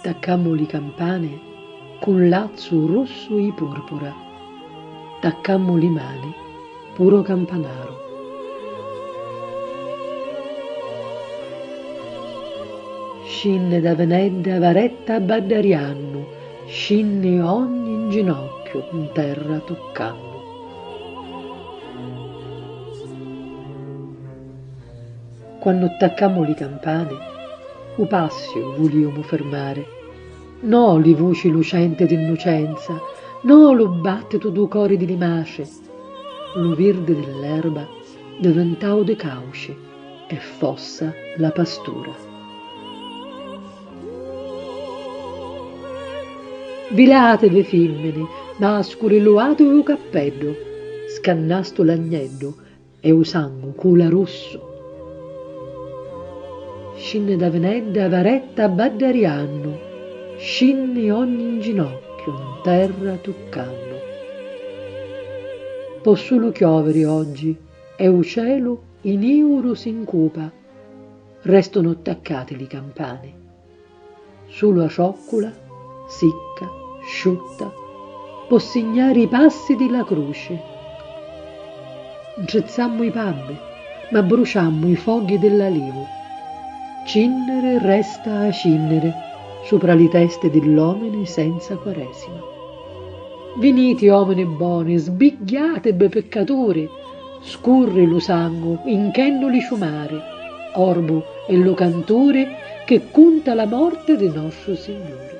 taccammo li campane con lazzo rosso e purpura, taccammo li mani puro campanaro. Scinne da Venedda varetta a Baddarianno, scinne ogni in ginocchio in terra toccando. Quando attaccammo li campane, u passio voliomo fermare, no li voci lucente d'innocenza, no lo battito du cori di limace, lo verde dell'erba diventao de cauce e fossa la pastura. Vilatevi femmine, mascoli luatevi u cappello, scannasto l'agnello e u sangue cula rosso. Scinne da Venedda varetta a Baddarianno, scinne ogni in ginocchio in terra toccando. Po solo chiovere oggi e u cielo in euro s'incupa, restano attaccate le campane. Solo a cioccola, sicca, asciutta, può segnare i passi della croce. Incezzammo i pabbe, ma bruciammo i foghi dell'alivo. Cinnere resta a cinnere sopra le teste dell'omine senza quaresima. Venite, omini buoni, sbighiatebe peccatori, scurri lo sangue, inchenno li ciumare, orbo e lo cantore che conta la morte di nostro Signore.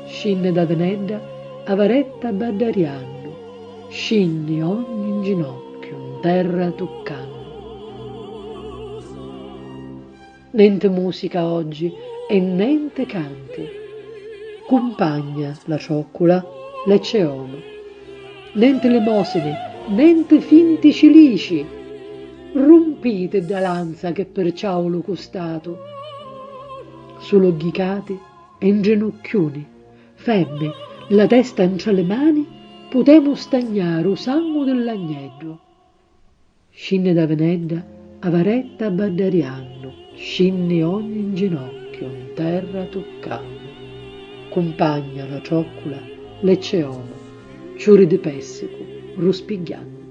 Scinne da Venedda a varetta a Baddarianno, scinne ogni in ginocchio in terra toccando. Nente musica oggi e nente canti, compagna la cioccola, lecce omo, nente lemosine, nente finti cilici, rompite da lanza che per ciao lo costato, solo ghicati e inginocchiuni, femme, la testa in tra le mani, potemo stagnare o sangue dell'agnello. Scinne da Venedda a varetta a Baddarianno, scinne ogni in ginocchio in terra toccando. Compagna la cioccola, lecce omo, ciuri di pessico, ruspigliando.